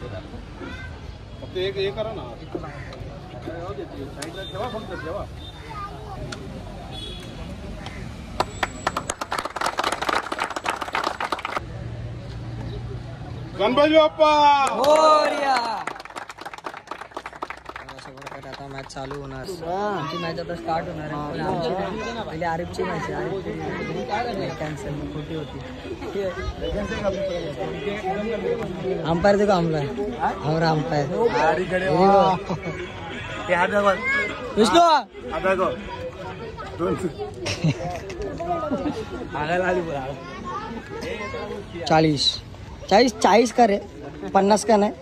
फक्त एक करा ना. साईडला ठेवा फक्त ठेवा. गणपती बाप्पा मोरया. अशा प्रकारे आता मॅच चालू होणार. आमची मॅच आता स्टार्ट होणार आहे. पहिले आरिफची मॅच आहे. कॅन्सल खोटी होती. अंपायर देखो आमला हमारा अंपायर विष्णू 40 का रे 50 का नाही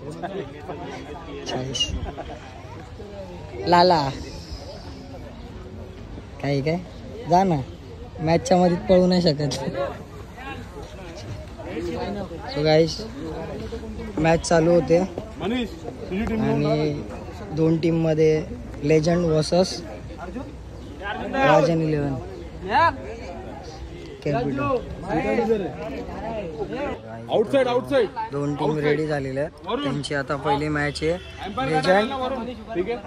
40 लाला काही काय जा ना मॅचच्या मध्ये पळू नाही शकत. सो गाईस मॅच चालू होते आणि 2 टीम मध्ये legend versus Rajan 11 outside outside. 2 team ready झालेल्या आहेत. त्यांची आता पहिली मॅच आहे लेजंड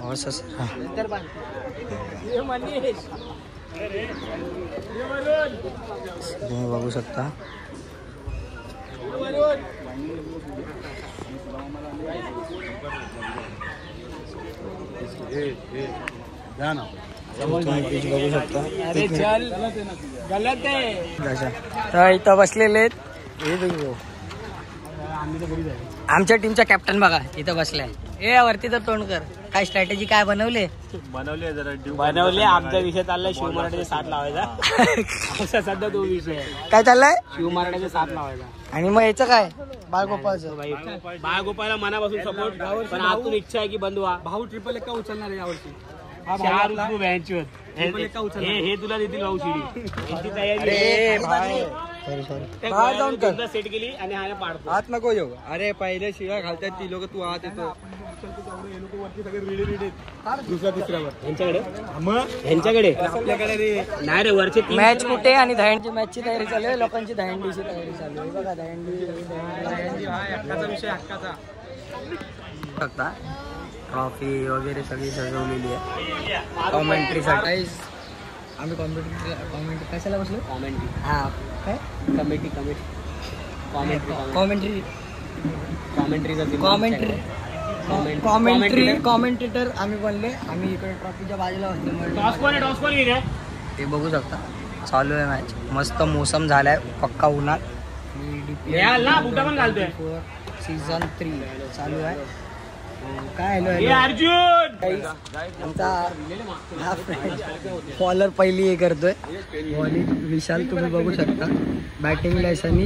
वर्सेस तुम्ही बघू शकता. बघू शकता तर इथं बसलेले आहेत. आमच्या टीमचा कॅप्टन बघा इथं बसलाय. ए वरती तर तोंड कर. काय स्ट्रॅटेजी काय बनवले बनवले. आमचा विषय चाललाय शिव मराठीचे 7 लावायचा. सध्या तो विषय काय चाललाय शिव मराठीचे 7 लावायचा. आणि मग याचं काय बाळगोपाळचं बाळगोपाळला मनापासून सपोर्ट पण आतून इच्छा आहे की बंद व्हा. भाऊ ट्रिपल एक का उचलणार आहे यावर्षी. 4 रुपये व्यायची होत. हे तुला देतील भाऊ शिडी. यांची तयारी जाऊन सेट केली आणि हा पाडतो. हात नको येऊ. अरे पहिले शिव्या घालतात ती लोक तू आत येतो. दुसऱ्या तिसऱ्यावर यांच्याकडे आपल्याकडे नाही रे. वरचे मॅच कुठे आणि दहीहंडीची मॅचची तयारी चालू आहे. लोकांची दहीहंडीची तयारी चालू आहे. बघा दहीहंडी हक्काचा विषय हक्काचा. बघता ट्रॉफी वगैरे सगळी सजवलेली आहे कॉमेंट्रीसाठी. आम्ही कॉमेंट्री कशाला बसलो. कॉमेंट्री हा काय कमेटी कॉमेंटेटर आम्ही बनले. आम्ही इकडे ट्रॉफीच्या बाजूला असल्यामुळे ते बघू शकता. चालू आहे मॅच. मस्त मोसम झालाय पक्का उन्हात. सीझन 3 चालू आहे. काय अर्जुन आमचा हा फॉलर पहिली हे करतोय. बॉलिंग विशाल तुम्ही बघू शकता. बॅटिंगला सनी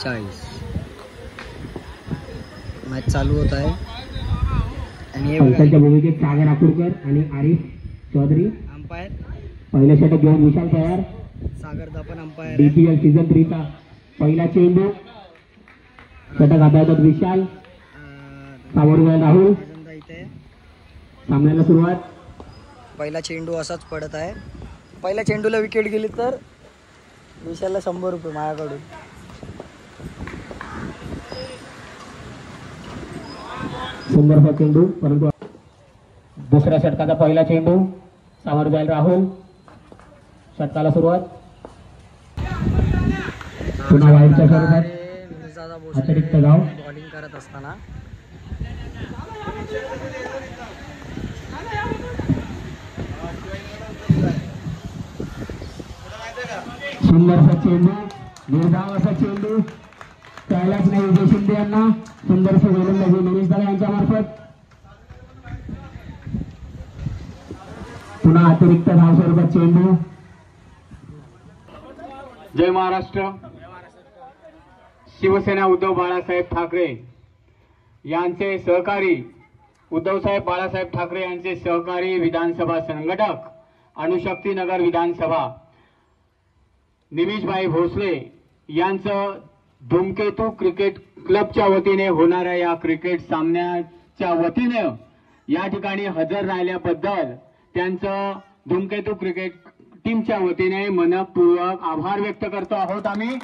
40. मॅच चालू होत आहे आणि भूमिकेत सागर आकुरकर आणि आरिफ चौधरी अंपायर. पहिल्या षटक घेऊन विशाल तयार. सागर दपन अंपायर. DPL सीझन 3 चा पहिला चेंडू. षटक हाताळतात विशाल. सावरगाव राहुल. सामन्याला सुरुवात. पहिला चेंडू असाच पडत आहे. पहिल्या चेंडूला विकेट गेली तर विशालला 100 रुपये माझ्याकडून. सुंदरसा चेंडू परंतु दुसऱ्या षटकाचा पहिला चेंडू. सावरगाव राहुल. षटकाला सुरुवात. पुन्हा वाईटच्या स्वरूपात अतिरिक्त धाव. बॉलिंग करत असताना सुंदरसा चेंडू. निर्धाव असा चेंडू. त्यालाच नाही विजय शिंदे यांना. सुंदरसा गोलंदाजी मनीष दादा यांच्या मार्फत. पुन्हा अतिरिक्त धाव स्वरूपात चेंडू. जय महाराष्ट्र. शिवसेना उद्धव बाळासाहेब ठाकरे यांचे सहकारी उद्धवसाहेब बाळासाहेब ठाकरे यांचे सहकारी विधानसभा संघटक अणुशक्तीनगर विधानसभा निमिषभाई भोसले यांचं धूमकेतू क्रिकेट क्लबच्या वतीने होणाऱ्या या क्रिकेट सामन्याच्या वतीने या ठिकाणी हजर राहिल्याबद्दल त्यांचं धूमकेतू क्रिकेट टीमच्या वतीने मनपूर्वक आभार व्यक्त करतो आहोत आम्ही.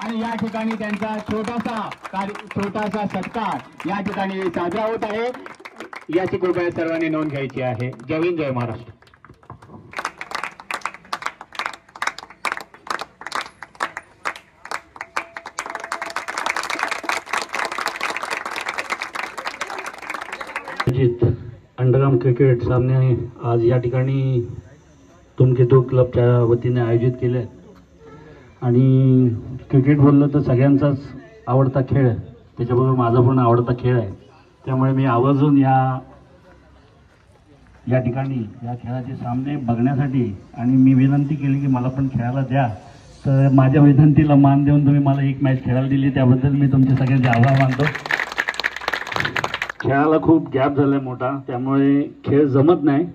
आणि या ठिकाणी त्यांचा छोटासा सत्कार या ठिकाणी साजरा होत आहे. याची कृपया सर्वांनी नोंद घ्यायची आहे. जय हिंद, जय महाराष्ट्र. अंडरग्राउंड क्रिकेट सामने आज या ठिकाणी धूमकेतू क्लबच्या वतीने आयोजित केले आहेत. आणि क्रिकेट बोललं तर सगळ्यांचाच आवडता खेळ आहे, त्याच्याबरोबर माझा पण आवडता खेळ आहे. त्यामुळे मी आवर्जून या ठिकाणी या खेळाचे सामने बघण्यासाठी आणि मी विनंती केली की मला पण खेळायला द्या. तर माझ्या विनंतीला मान देऊन तुम्ही मला एक मॅच खेळायला दिली, त्याबद्दल मी तुमचे सगळ्यांचे आभार मानतो. खेळाला खूप गॅप झाला आहे मोठा, त्यामुळे खेळ जमत नाही,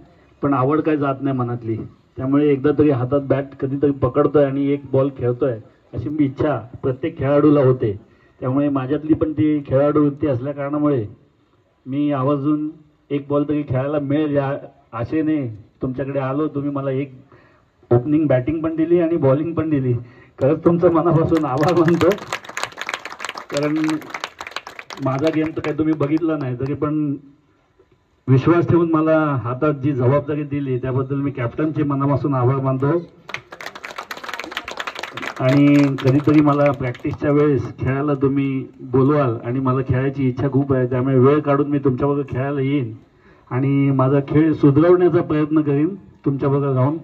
पण आवड काय जात नाही मनातली. त्यामुळे एकदा तरी हातात बॅट कधीतरी पकडतोय आणि एक बॉल खेळतोय अशी मी इच्छा प्रत्येक खेळाडूला होते. त्यामुळे माझ्यातली पण ती खेळाडू वृत्ती असल्या कारणामुळे मी आवर्जून एक बॉल तरी खेळायला मिळेल या आशेने तुमच्याकडे आलो. तुम्ही मला एक ओपनिंग बॅटिंग पण दिली आणि बॉलिंग पण दिली. खरंच तुमचं मनापासून आभार मानतो, कारण माझा गेम तर काही तुम्ही बघितला नाही, तरी पण विश्वास ठेवून मला हातात जी जबाबदारी दिली त्याबद्दल मी कॅप्टनचे मनापासून आभार मानतो. आणि कधीतरी मला प्रॅक्टिसच्या वेळेस खेळायला तुम्ही बोलवाल आणि मला खेळायची इच्छा खूप आहे, त्यामुळे वेळ काढून मी तुमच्याबरोबर खेळायला येईन आणि माझा खेळ सुधारवण्याचा प्रयत्न करीन तुमच्याबरोबर राहून.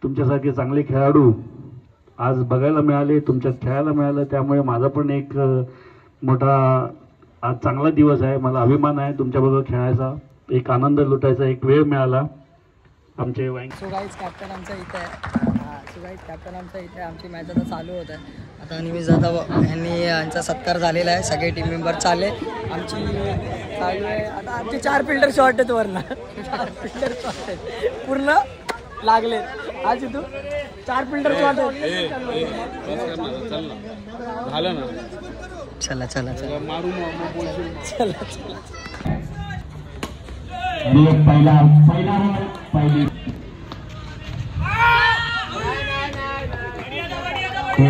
तुमच्यासारखे चांगले खेळाडू आज बघायला मिळाले, तुमच्यात खेळायला मिळालं, त्यामुळे माझा पण एक मोठा आज चांगला दिवस आहे. मला अभिमान आहे तुमच्याबरोबर खेळायचा, एक आनंद लुटायचा एक वेळ मिळाला. आमचे सो गाईज कॅप्टन आमचा इथे आहे. कॅप्टन आमचा इथे आमची मॅच आता चालू होत आहे. आता निमिष जाधव यांनी यांचा सत्कार झालेला आहे. सगळे टीम मेंबर चालले. आमची चालू आहे आता. आमचे 4 फिल्डर शॉर्ट आहेत वरनं. 4 फिल्डर शॉर्ट आहेत, पूर्ण लागले आज इथून 4 फिल्डर शॉर्ट आहेत. झालं ना, चला चला चला मारू चला चला. पहिला पहिली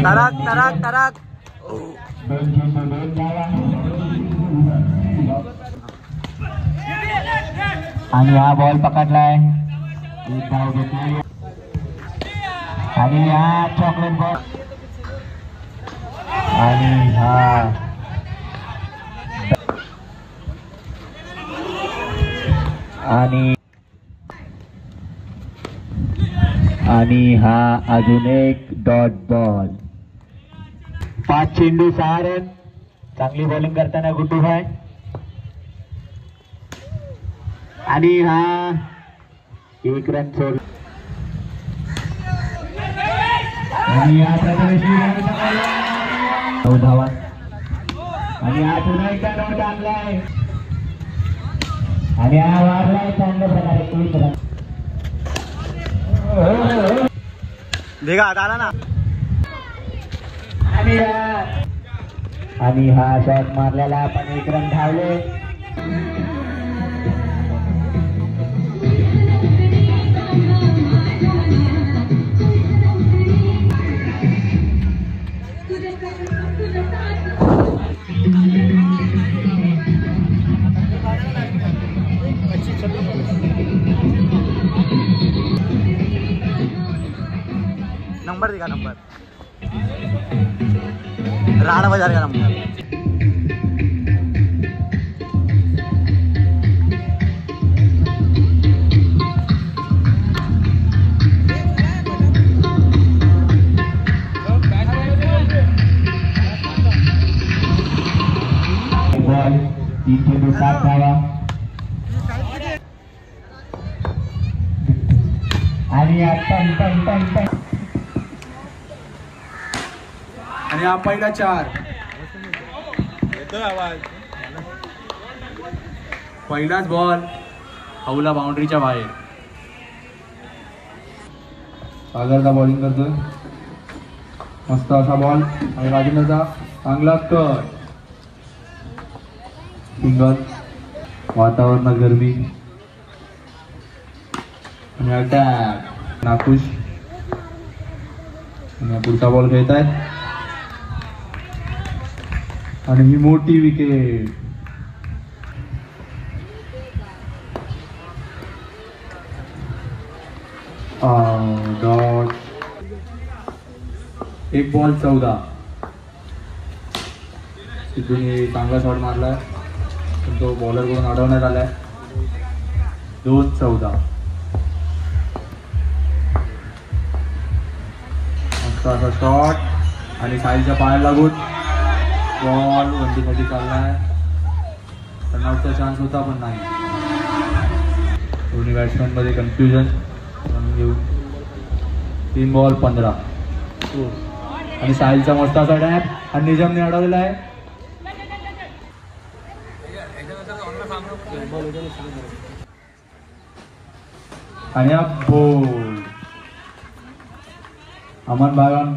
टराक टराक टराक. आणि हा बॉल पकडलाय आणि हा चॉकलेट बॉल आणि हा अजून एक डॉट बॉल. 5 चेंडू 6 रन. चांगली बॉलिंग करताना गुड्डू भाई. आणि हा 1 रन सोड. आणि या धावा आणि हा पुन्हा एकदा नोट आणलाय आणि हा वारलाय चांगल्या प्रकारे. भेगा आला ना. आणि हा शॉट मारलेला आपण 1 रन धावले. नंबर दिखा, नंबर राणा बाजार का नंबर. बॉल 3 चेंडू 7 धावा आणि आता आणि हा पहिला 4 येतोय आवाज. पहिलाच बॉल हौला बाउंड्रीच्या बाहेर. सागरचा बॉलिंग करतोय, मस्त असा बॉल आणि राजेंद्रचा चांगला कट. सिंगल. वातावरणात गरमी आणि अटॅक. नाखुश आणि पुढचा बॉल खेळत आहेत. आणि ही मोठी विकेट. डॉट. 1 बॉल 14. सिद्धूने चांगला शॉट मारलाय पण तो बॉलर कडून अडवण्यात आलाय. 2-14. असा शॉट आणि साईलच्या पायाला लागून बॉल वंटीसाठी चाललाय. रनआउटचा चान्स होता पण नाही. दोन्ही बॅट्समॅन मध्ये कन्फ्युजन घेऊन 3 बॉल 15. आणि साहिलचा मस्त असा डॅप आणि निजामने अडवलेला आहे. आणि हा बोल अमन बागन.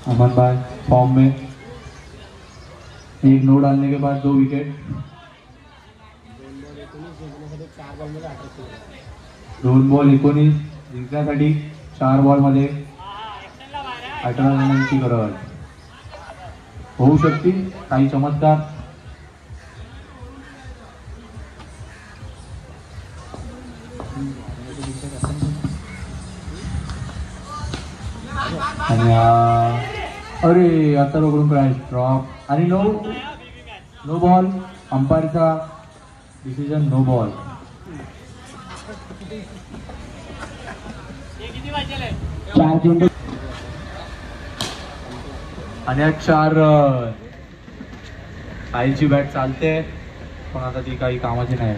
अमन भाई फॉर्म में. 1 नो डालने के बाद 2 विकेट. 2 बॉल 19 जिंकण्यासाठी 4 बॉल मध्ये 18 रनांची गरज. होऊ शकते काही चमत्कार. आणि अरे आता रोकडून क्रॅश ड्रॉप आणि नो बॉल. अंपायरचा डिसिजन नो बॉल. आणि 4 रन. आईची बॅट चालते पण आता ती काही कामाची नाही.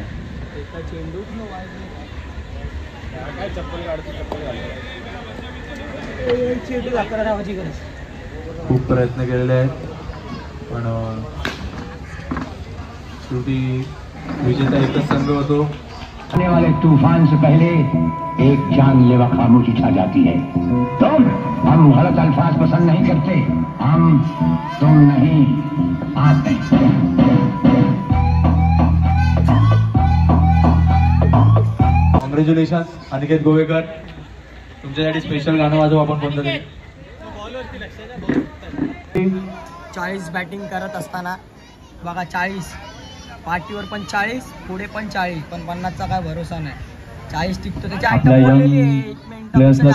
खूप प्रयत्न केलेले आहेत पण शेवटी विजेता एकच संघ होतो. आने वाले तूफान से पहले एक जानलेवा खामोशी छा जाती है. तुम हम गलत अल्फाज पसंद नहीं करते. हम तुम नहीं आते. कॉंग्रॅच्युलेशन अनिकेत गोवेकर. तुमच्यासाठी स्पेशल गाणं वाजवू आपण कोणतं तरी. 40 बॅटिंग करत असताना बघा 40 पाठीवर पण 40 पुढे पण 40 पण 50चा काय भरोसा नाही. 40 टिकतो त्याची आपल्या यंग प्लेयर्सला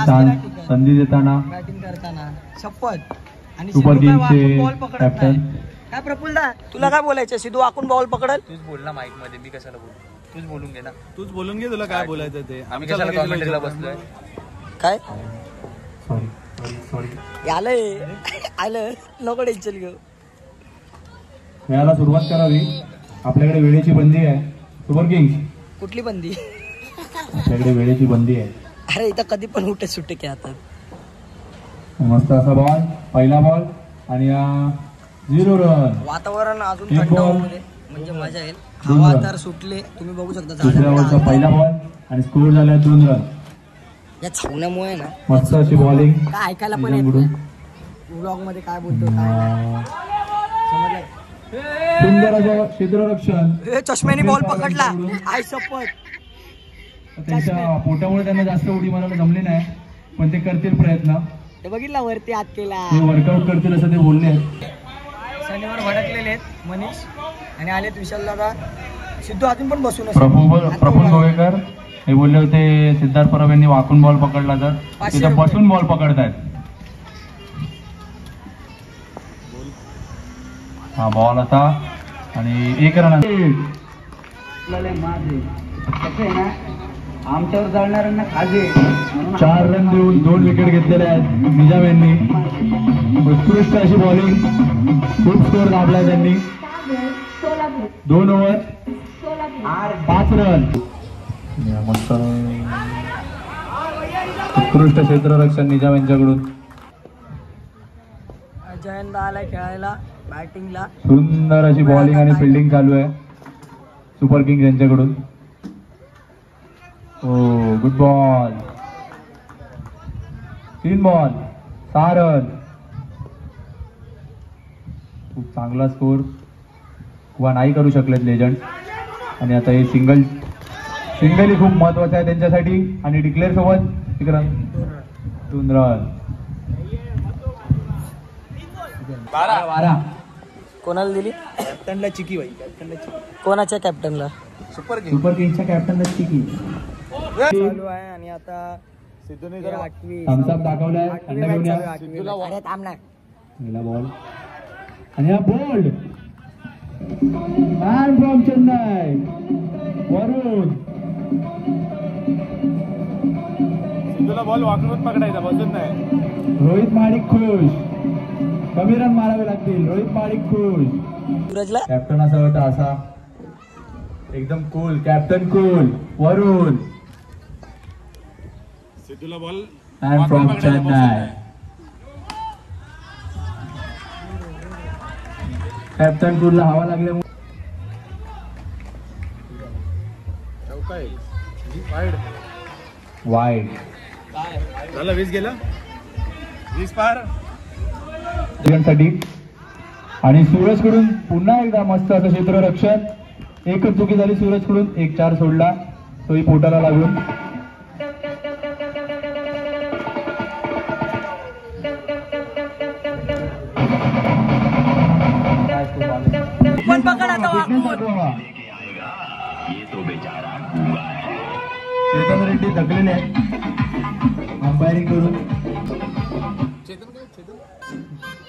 संधी देताना बॅटिंग करताना शपथ. आणि सुपर सिद्धू काय किंग्सचे बॉल पकडत कॅप्टन. नाही. काय प्रफुल्लदा तुला काय बोलायचं. सिद्धू आकून बॉल पकडल. तूच बोल ना माईक मध्ये. मी कशाला बोलू. तूच बोलून घे ना. तूच बोलून घे तुला काय बोलायचं ते. आम्ही कशाला कॉमेंट्रीला बसलोय. काय सॉरी आलं नको टेन्शन घेऊ. खेळायला सुरुवात करावी. आपल्याकडे वेळेची बंदी आहे. सुपर किंग्स कुठली बंदी. आपल्याकडे वेळेची बंदी आहे. अरे इथं कधी पण उठे सुट्टे खेळतात. मस्त असा बॉल. पहिला बॉल आणि 0 रन. वातावरण अजून एक थंड बॉल. होऊ दे म्हणजे मजा येईल. हवा तर सुटले तुम्ही बघू शकता. दुसऱ्या बॉलचा पहिला बॉल आणि स्कोर झाला 2 रन. या छावण्यामुळे ना मस्त अशी बॉलिंग. काय ऐकायला पण येत नाही. व्लॉग मध्ये काय बोलतो काय नाही. समजलं. सुंदर असं क्षेत्ररक्षण. चष्म्याने बॉल पकडला. आय शपथ. त्यांच्या पोटामुळे त्यांना जास्त उडी मारायला जमली नाही पण ते करतील प्रयत्न. ते बघितला वरती हात केला. ते वर्कआउट करतील असं ते बोलले. शनिवार भडकलेले आहेत मनीष आणि आलेत विशाल दादा. सिद्धू अजून पण बसून प्रफुल्ल गोवेकर हे बोलले होते सिद्धार्थ परब यांनी वाकून बॉल पकडला तर तिथं बसून बॉल पकडतायत. हा बॉल आता आणि 1 रन. आमच्यावर जळणाऱ्यांना खाजे. 4 रन देऊन 2 विकेट घेतलेले आहेत निजाम यांनी. उत्कृष्ट अशी बॉलिंग. खूप स्कोर दाबलाय त्यांनी. 2 ओव्हर 5 रन. मस्त उत्कृष्ट क्षेत्ररक्षण निजाम यांच्याकडून. जयंत आलाय खेळायला बॅटिंगला. सुंदर अशी बॉलिंग आणि फिल्डिंग चालू आहे सुपर किंग्स यांच्याकडून. ओ गुड बॉल. 3 ball 6 run. खूप चांगला स्कोर किंवा नाही करू शकलेत लेजंड. आणि आता हे सिंगल ही खूप महत्वाचं आहे त्यांच्यासाठी. आणि डिक्लेअर सोबत विक्रम 2 रन 12 कोणाला दिली? कॅप्टनला चिकी बाई, कॅप्टनला चिकी. कोणाच्या कॅप्टनला? सुपर सुपर किंग्सच्या कॅप्टनला चिकी चालू आहे आणि आता सिद्धूने हे आठवी थम्सअप दाखवलाय. आठवी थंड match घेऊन या. चालू आहे, आठवी match. अरे थांब ना. पहिला बॉल आणि हा bold man from Chennai Varun. सिद्धूला बॉल वाकडून पकडायचा, बसून नाही. रोहित माडिक खुश. कमी रन मारावे लागतील. रोहित माडिक खुश. सूरजला कॅप्टन असा होता, असा एकदम कूल. Captain cool. वरुण सिद्धूला ball man from Chennai. Captain कूलला हवा लागल्यामुळे वाईड झालं. 20 गेलं, 20 पार. साठी आणि सूरजकडून पुन्हा एकदा मस्त असं क्षेत्ररक्षण. एकच चुकी झाली सूरजकडून. 1-4 सोडला, तोही पोटाला लागून. पण पकड आता वाकून. चेतन रेड्डी थकलेले आहेत अंपायरिंग करून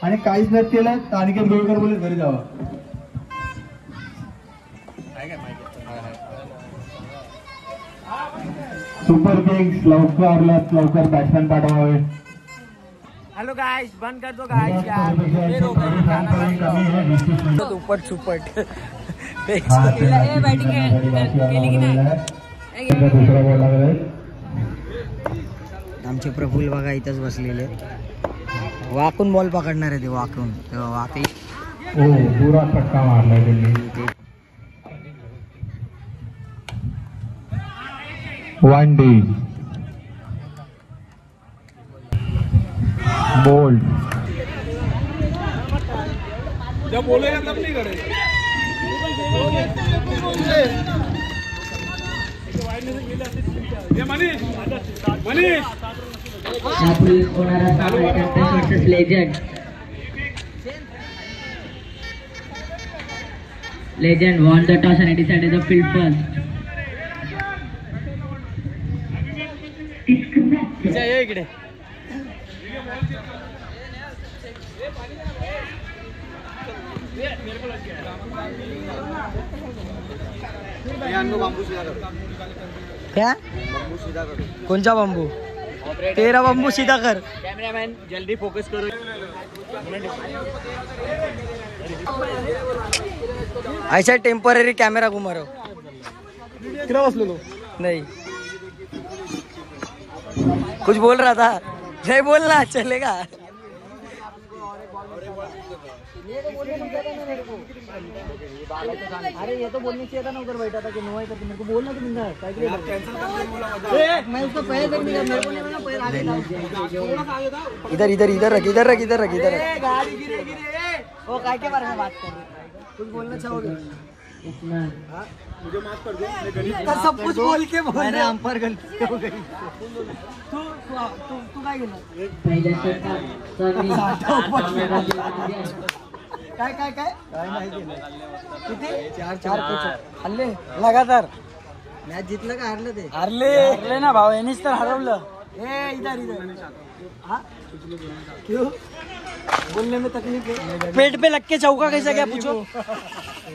आणि काहीच नाही केलं तर अनिकेत गोळकर बोलले घरी जावा. सुपर किंग्स लवकर बॅट्समॅन पाठवावे. हॅलो गाइस, बंद कर दो गाइस दुप्पट सुपट. दुसरा बॉल लागलाय. आमचे प्रफुल्ल बघा इथंच बसलेले. वाकून बॉल पकडणार आहे ते, वाकून वाकली. हो, पुरा फटका मारलाय त्यांनी. 1 डे बोल्ड. जब बोलेगा तब नहीं करेगा. ये Manish Legend won the toss and decided the field first. इकडे क्या? कोणचा बांबू? तेरा बांबू सीधा कर. कॅमेरामॅन जल्दी फोकस करो. ऐसा टेम्पररी कैमरा घुमा रहा कितना बसलो तो नहीं. कुछ बोल रहा था, नहीं बोलना चलेगा. अरे ये तो बोलने चाहिए था ना, उधर बैठा था कि नो है करके मेरे को बोलना तो मिलता है. मैं उसको पैर तक नहीं, मेरे को नहीं लगा पैर आगे था. इधर इधर इधर रख, इधर रख, इधर रख, इधर रख. गाड़ी गिरे गिरे. वो काय के बारे में बात कर रहे हैं? कुछ बोलना चाहोगे? मुझे माफ कर दो, मैं गणित सब कुछ बोल के मैंने हम पर गलती हो गई. तू काय गेला? पहिल्या काय काय काय काय नाही केलं. किती? 4 हल्ले लगातार. मॅच जितलं का हारलं? ते हारले ना भाऊ, यांनीच तर हरवलं. ए इधर इधर. हाँ क्यों बोलने में तकलीफ है? पेट पे लग के चौका कैसा गया पूछो.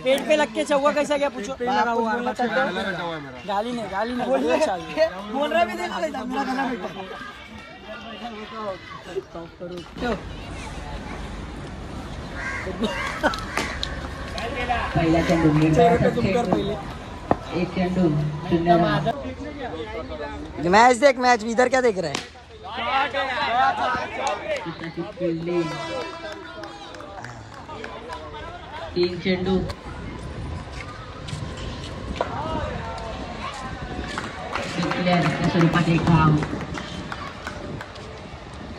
पेट पे लग के चौका कैसा गया पूछो. गाली नहीं बोल रहा भी देखो मेरा गला बेटा. पहिल्या चेंडू एक चेंडू 0 रन. मैच देख, मैच इधर क्या देख रहा है? फील्डिंग 3 चेंडू. स्वरूपात एक धाव.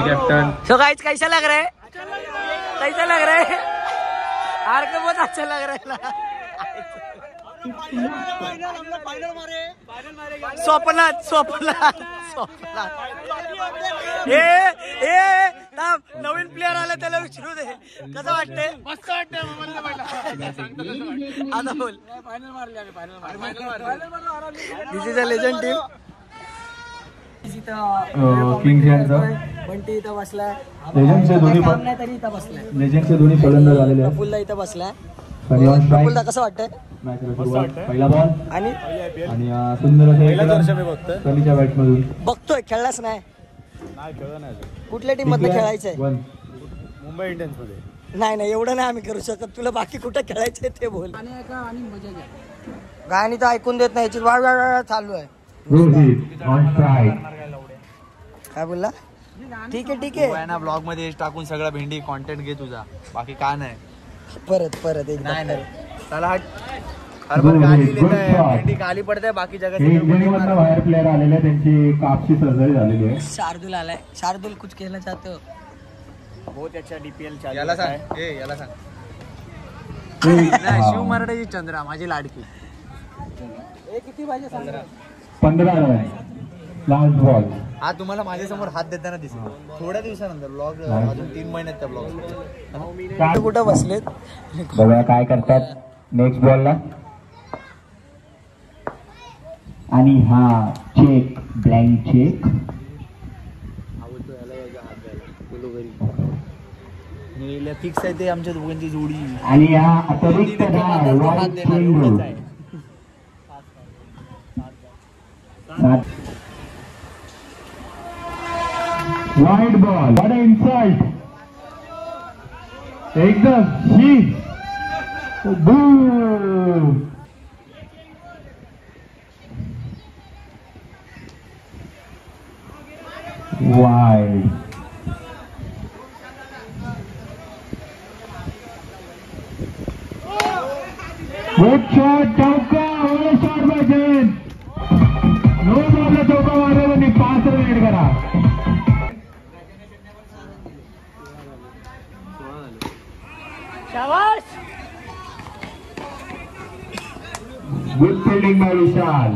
कॅप्टन सो गाइस कैसा लग रहा है? कैसा लग रहा है? हार के बहुत अच्छा लग रहा है. स्वप्नात नवीन प्लेअर आले त्याला विचारू दे कसं वाटतंय. मस्त वाटतंय आता बोल. This is a legend team. Kings यांचा बंटी इथं बसलाय. लेजंडचे दोन्ही तरी इथं बसलाय. लेजंडचे दोन्ही फलंदाज झालेले आहेत. प्रफुल्ला इथं बसलाय. आणि ऑन स्ट्राइक प्रफुल्ला कसं वाटतंय. मॅचला सुरुवात. पहिला बॉल आणि सुंदर असं कलीच्या बॅट मधून बघतोय. खेळलाच नाही. खेळलं नाही कुठल्या टीम मधलं खेळायचंय. मुंबई इंडियन्स मध्ये. नाही एवढं नाही आम्ही करू शकत. तुला बाकी कुठं खेळायचंय ते बोल. गाणी तर ऐकून देत नाही. वाळ वाळ चालू आहे. Rohit on strike. काय बोलला. ठीक आहे ना ब्लॉग मध्ये टाकून सगळा भेंडी कॉन्टेंट घे तुझा. बाकी काय नाही. परत एकदा त्याला हरभर गाली भेंडी खाली पडते. बाकी जगात बाहेर प्लेअर आलेले त्यांची कापची सर्जरी झालेली आहे. शार्दूल आलाय. शार्दूल कुछ खेळणं चाहतो. बहुत अच्छा DPL चालू. याला सांग. याला सांग. शिव मराठीची चंद्रा माझी लाडकी. किती पाहिजे सांग. 15 रन. Last ball. हा तुम्हाला माझ्यासमोर हात देताना दिसेल थोड्या दिवसानंतर. ब्लॉग अजून 3 महिन्यात त्या ब्लॉग. कुठं बसलेत बघा काय करतात नेक्स्ट बॉलला. आणि हा चेक ब्लँक चेक. फिक्स आहे ते आमच्या दोघांची जोडी. आणि हा अतिरिक्त wide ball. What a insult. एकदम ही वाईड. Good shot. चौका. Shot by Jayant. नो बॉलला चौका मारला त्यांनी. 5 रन ऍड करा. Good fielding by Vishal.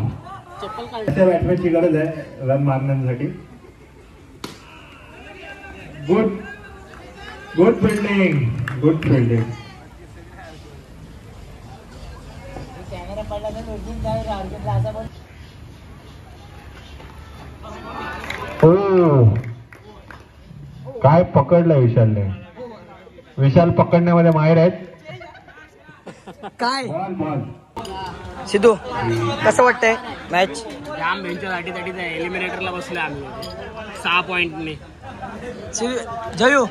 बॅट्समॅनची गरज आहे रन मारण्यासाठी. Good fielding. काय पकडलं विशालने. विशाल पकडण्यामध्ये माहिर आहेत. काय सिद्धू कसं वाटतंय मॅच. जाम बेंचच्या साठी एलिमिनेटरला बसलोय आम्ही 6 पॉइंटने. जयू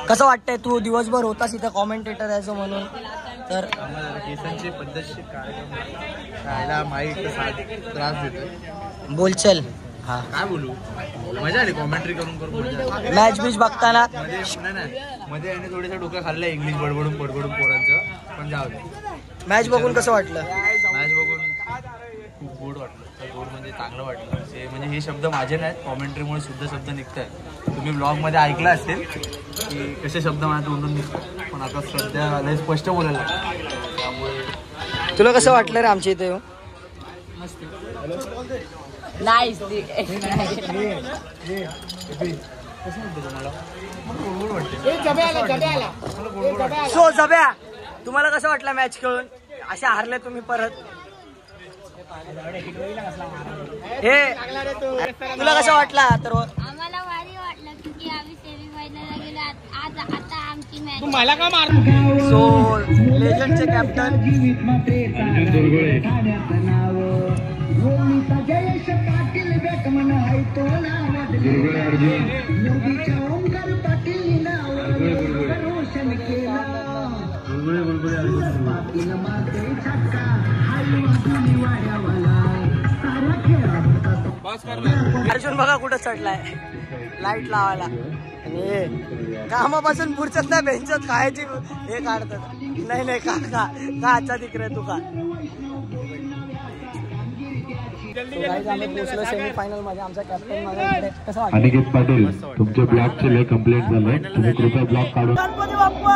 कसं वाटतंय. तू दिवसभर होतास इथं कॉमेंटेटर आहे जो म्हणून. तर केसांचे पद्धतशीर कार्यक्रम माहीत त्रास देतो. बोलचल. हा काय बोलू. मजा आली कॉमेंट्री करून. मॅच बीच बघताना मध्ये आणि थोडंसं डोकं खाल्लं इंग्लिश बडबडून पोरांचं. पण जाऊ दे. मॅच बघून कसं वाटलं. मॅच बघून खूप गोड वाटलं. गोड म्हणजे चांगलं वाटलं. म्हणजे हे शब्द माझे नाहीत. कॉमेंट्रीमुळे शुद्ध शब्द निघत आहेत. तुम्ही ब्लॉगमध्ये ऐकलं असेल की कसे शब्द माझ्या तोंडून निघतात. पण आता सध्या लय स्पष्ट बोलायला त्यामुळे. तुला कसं वाटलं रे आमच्या इथे. नाईस. सो जब्या तुम्हाला कसं वाटलं मॅच खेळून. अशा हारले तुम्ही परत. हे तुला कसं वाटला. तर आम्हाला भारी वाटलं की आम्ही सेमीफायनलला गेलो. आज आता आमची मॅच. मला का मार. सो लेजंडचे कॅप्टन अर्जुन बघा कुठं चढलाय लाईट लावायला. आणि कामापासून पुढच्याच नाही बेंचत खायची हे काढतात. नाही का अच्छा तिकडे तू का. पोहोचलो सेमीफायनल मध्ये. आमचा कॅप्टन माझ्याकडे कसं वाटतं. अनिकेत पाटील तुमच्या ब्लॉगचे लय कंप्लेंट झाले. तुम्ही कृपया ब्लॉग काढून. गणपती बाप्पा.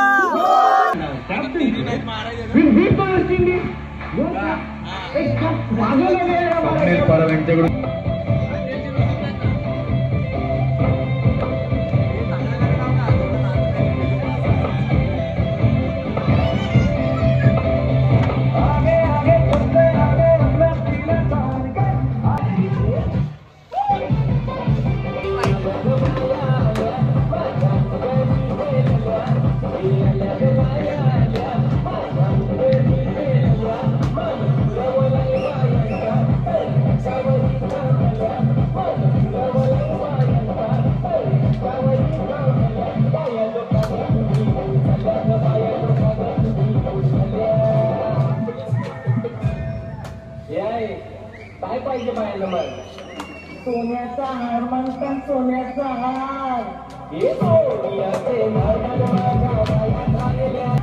काय पाहिजे बायला मग? सोन्याचा हार म्हणतात, सोन्याचा हार. हे सोन्याचे हार माझ्या बाया झालेल्या.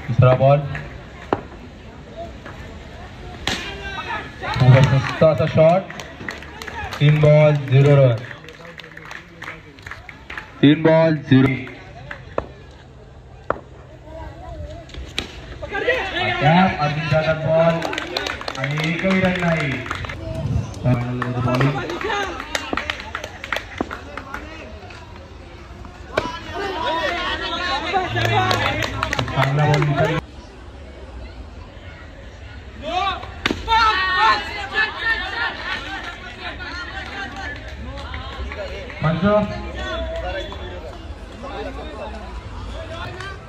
दुसरा बॉल मस्त असा shot. 3 ball 0 run. 3 ball 0. Arjun ball आणि एकही रन नाही. बॉलिंग चांगला बॉल.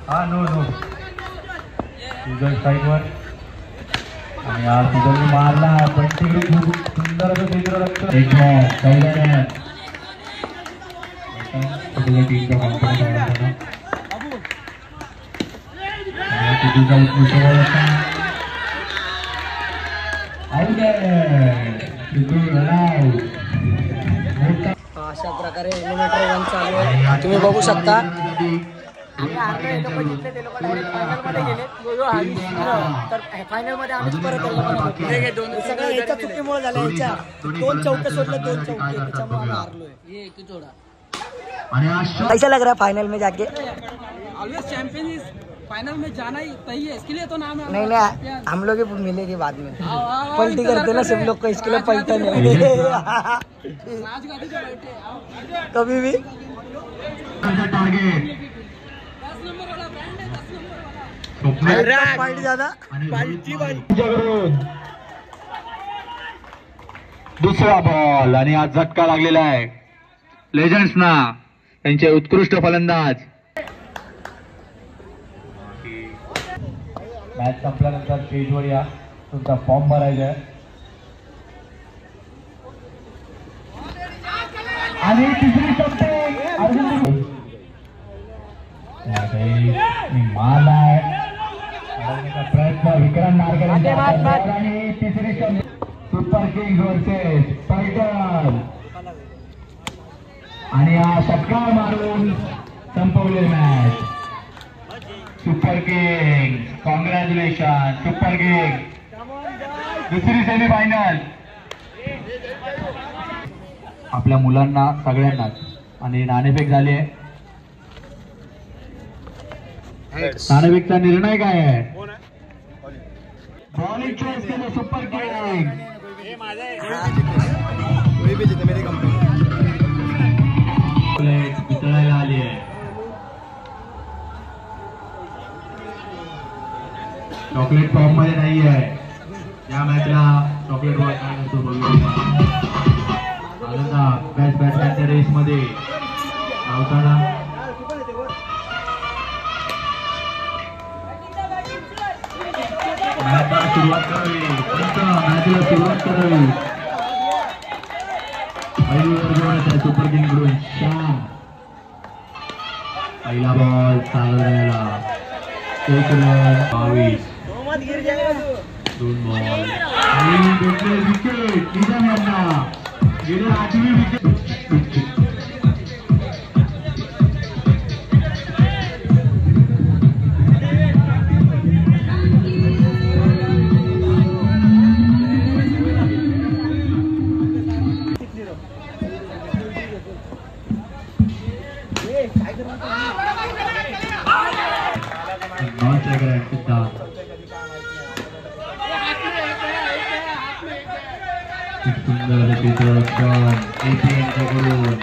हा नो सीझर साईडवर आणि हा सीझर मारला पण तिकडे खूप सुंदर असं सीझर लागतं. एक बॉल 14 रन. टीमचा कॉन्फिडन्स अशा प्रकारे एलिमिनेटर 1 चालू आहे. तुम्ही बघू शकता. फायनल मध्ये आम्हीच परत सगळं याच्या चुकीमुळे झालं. याच्या 2 चौके सोडले, 2 चौके त्याच्यामुळे आम्ही हारलोय. कैसा लग रहा है फाइनल में जाके? ऑलवेज चैंपियन इज फाइनल में जाना ही तय है, इसके लिए तो नाम है. नहीं हम लोग मिलेंगे बाद में. पलटी करते ना सब लोग को, इसके लिए पलटा नहीं कभी भी. दुसरा बॉल आणि आज झटका लागलेला आहे लेजंड्सना. त्यांचे उत्कृष्ट फलंदाज. मॅच संपल्यानंतर स्टेजवर या, तुमचा फॉर्म भरायचा आहे. आणि तिसरी माल आहे प्रयत्न विक्रम नारकर आणि तिसरी सुपर किंग्स वर्सेस पैठण. आणि हा षटकार मारून संपवले match. Super Kings congratulation super Kings. दुसरी सेमीफायनल आपल्या मुलांना सगळ्यांनाच. आणि नाणेफेक झाली आहे. नाणेफेकचा निर्णय काय आहे? बॉलिंग चॉईस केलं सुपर किंग्स. वितळायला आली आहे. चॉकलेट फॉर्म मध्ये नाही आहे या मॅचला. चॉकलेट बॉल काय नसतो बेस्ट बॅट्समॅनच्या रेस मध्ये धावताना. मॅचला सुरुवात करावी. मॅचला सुरुवात करावी. सुपर किंग कडून श्याम. पहिला बॉल चालवायला 1 रन 22. 2 बॉल आणि विकेट निजाम यांना. गेले 8वी विकेट. नॉन स्ट्रायकर आहेत सिद्धार्थ. खूप सुंदर असं क्षेत्ररक्षण AP यांच्याकडून.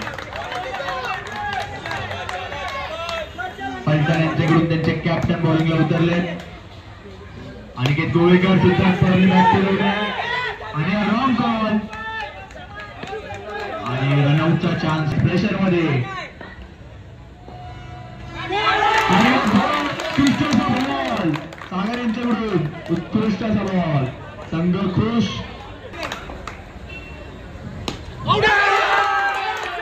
पलटण यांच्याकडून त्यांचे कॅप्टन बॉलिंगला उतरले. अनिकेत गोवेकर सिद्धार्थ परली बॅट फिरवली आणि रॉंग कॉल आणि रनआउटचा चान्स प्रेशर मध्ये. उत्कृष्ट बॉल सागर यांच्याकडून, उत्कृष्ट असा बॉल. संघ खुश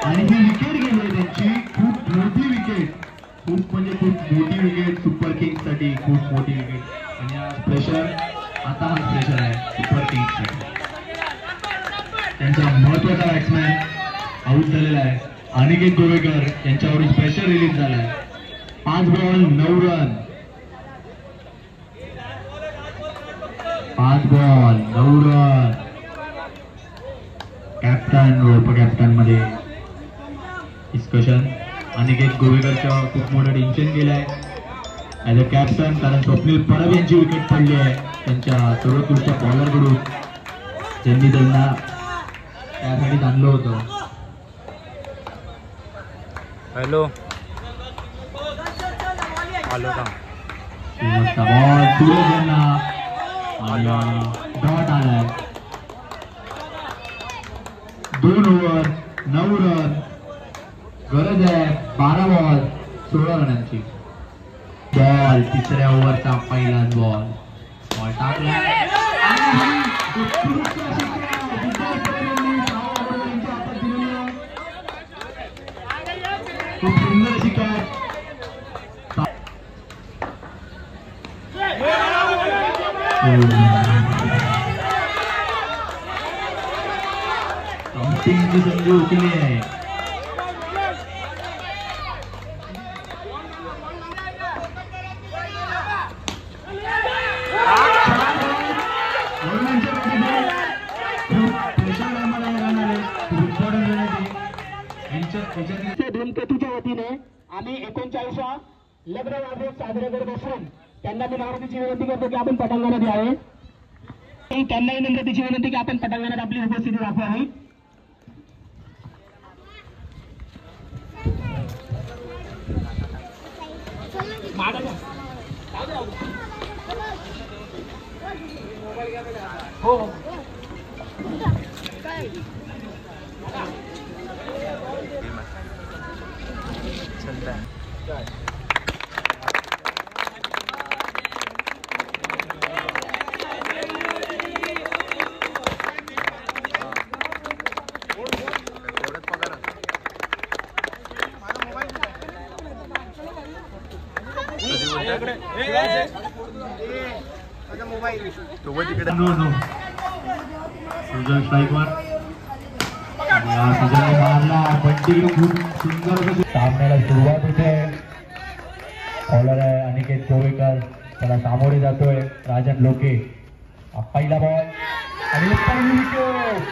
आणि ही विकेट गेली त्यांची. खूप मोठी विकेट, खूप म्हणजे खूप मोठी विकेट सुपर किंग्स साठी. खूप मोठी विकेट आणि हा प्रेशर, आता हा प्रेशर आहे सुपर किंग्स साठी. त्यांचा महत्वाचा बॅट्समॅन आउट झालेला आहे. अनिकेत गोवेकर यांच्यावरून प्रेशर रिलीज झाला आहे. 5 ball 9 run. 5 ball 9 run. Captain व उपकॅप्टन मध्ये डिस्कशन. अनिकेत गोवेकरचं खूप मोठं टेन्शन गेलं आहे ॲज अ कॅप्टन, कारण स्वप्नील परब यांची विकेट पडली आहे त्यांच्या सर्वोत्कृष्ट बॉलरकडून, ज्यांनी त्यांना त्यासाठी आणलं होतं. हॅलो आलो का बॉल सूरज यांना आणि डॉट आलाय. 2 ओव्हर 9 रन. गरज आहे 12 बॉल 16 रनांची. बॉल तिसऱ्या ओव्हरचा पहिलाच बॉल. बॉल टाकला खूप सुंदर अशी कॅच. काउंटिंगची संधी उचलली आहे. धूमकेतूच्या वतीने आम्ही 39वा लग्न वाढदिवस साजरे करत असून त्यांना मी नम्रतेची विनंती करतो की आपण पटांगणात यावे. त्यांनाही नम्रतेची विनंती की आपण पटांगणात आपली उपस्थिती दाखवावी. हो सुजल स्ट्राईकवर मारला. बंटी खूप सुंदर सामन्याला सुरुवात होते. बॉलर आहे अनिकेत गोवेकर, त्याला सामोरे जातोय राजन लोके. पहिला बॉल आणि पहिली विकेट.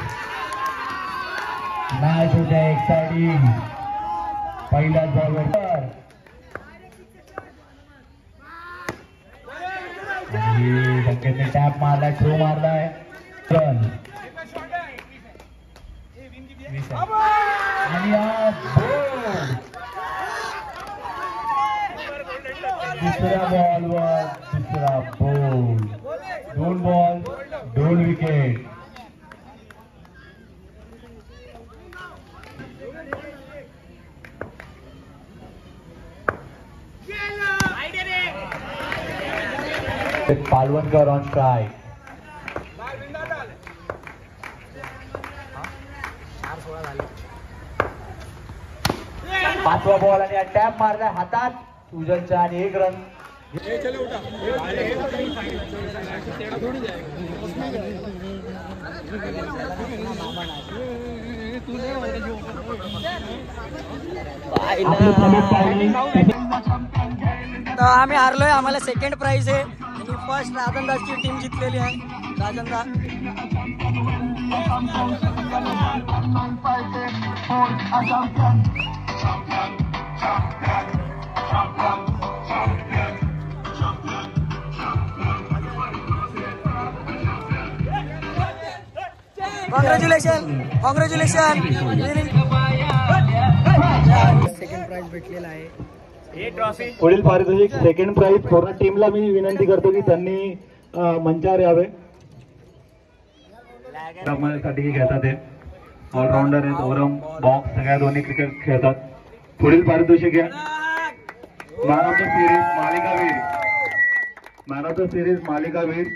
मॅच होते एक्साइटिंग. पहिल्याच बॉलवर संकेतने टॅप मारलाय, थ्रो मारलाय. रन आणि दुसऱ्या बॉलवर दुसरा बोल. 2 ball 2 wicket. Palvankar on strike. 5वा बॉल आणि टॅप मारलाय हातात सुजलचा आणि 1 रन. तर आम्ही हारलोय. आम्हाला सेकंड प्राइज आहे आणि फर्स्ट राजनदासची टीम जिंकलेली आहे. राजनदा कॉंग्रॅच्युलेशन कॉंग्रॅच्युलेशन. सेकंड प्राइज भेटलेला आहे. पुढील पारितोषिक सेकंड प्राइज पूर्ण टीमला मी विनंती करतो की त्यांनी मंचावर यावे. साठी घेतात ते ऑलराऊंडर आहेत. ओरम बॉक्स सगळ्या दोन्ही क्रिकेट खेळतात. पुढील पारितोषिक आहे मॅन ऑफ द सिरीज मालिकावीर. मॅन ऑफ द सिरीज मालिकावीर.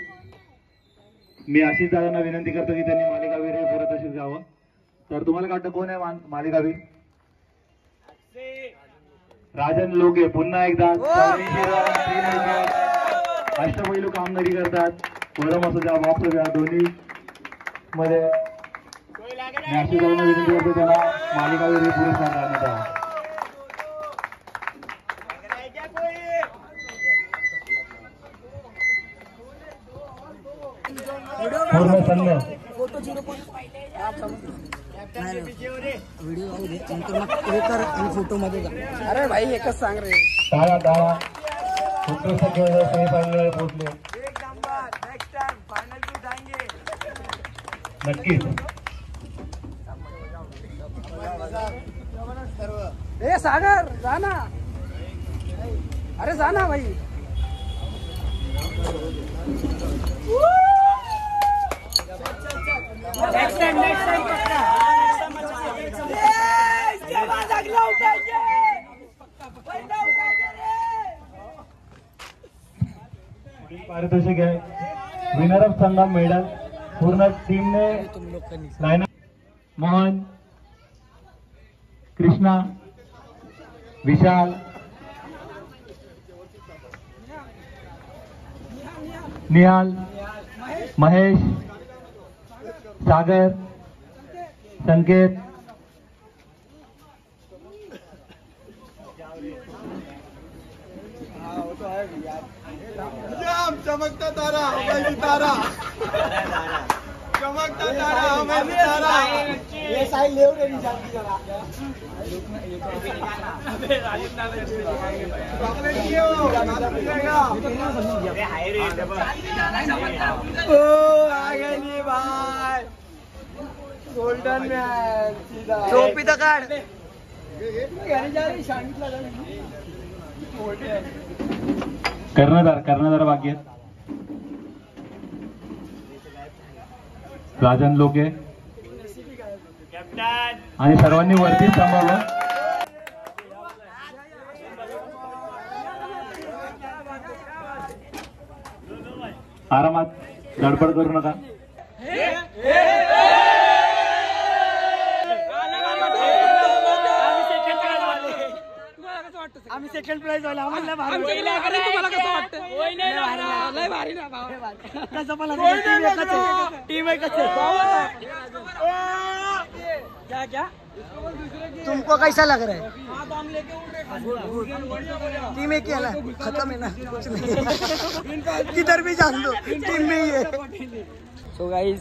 मी आशिष दादांना विनंती करतो की त्यांनी मालिकावीर हे पारितोषिक घ्यावं. तर तुम्हाला काय वाटतं कोण आहे मालिकावीर? राजन लोके. पुन्हा एकदा अष्टपैलू कामगिरी करतात. ओरम असू द्या बॉक्स असू द्या दोन्ही मध्ये आशिष दादांना विनंती करतो त्यांना मालिकावीर हे पुरस्कार करण्यात यावा. पूर्ण संघ फोटो मध्ये अरे भाई एकच सांग रे. टाळा टाळा. उत्कृष्ट खेळ सेमीफायनल पोहोचले. नक्कीच. ए सागर जा ना. अरे जा ना भाई. नेक्स्ट टाइम पारितोषिक आहे विनर ऑफ संगम मेडल. पूर्ण टीमने मोहन, कृष्णा, विशाल, निहाल, महेश, सागर, संकेत, चमकता तारा हमारी तारा चमकता तारा हमारी तारा. ये साइड ले रे निशान की जरा चॉकलेट कियो अरे हाय रे ओ आ गई भाई गोल्डन मॅन सीधा ट्रॉफी तर काढ. घरी जा रे सांगितलं कर्णधार बाकी आहेत. राजन लोके आणि सर्वांनी वरती थांबावं. आरामात गडबड करू नका. आम्ही सेकंड प्राइज वाला आम्हाला भारी तुम्हाला कसं वाटतं? लय भारी ना भाऊ. कसं मला टीम एकच आहे. क्या क्या तुमको कैसा लग रहा है? टीम एक ही है ना, खत्म है ना, कुछ नहीं. किधर भी जान दो टीम में ही है. सो गाईज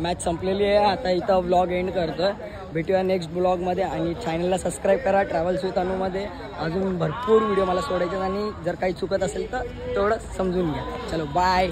मॅच संपलेली आहे. आता इथं ब्लॉग एंड करतोय. भेटूया नेक्स्ट ब्लॉगमध्ये आणि चॅनलला सबस्क्राईब करा. ट्रॅव्हल्स विथ अनुमध्ये अजून भरपूर व्हिडिओ मला सोडायचे आणि जर काही चुकत असेल तर तेवढं समजून घ्या. चलो बाय.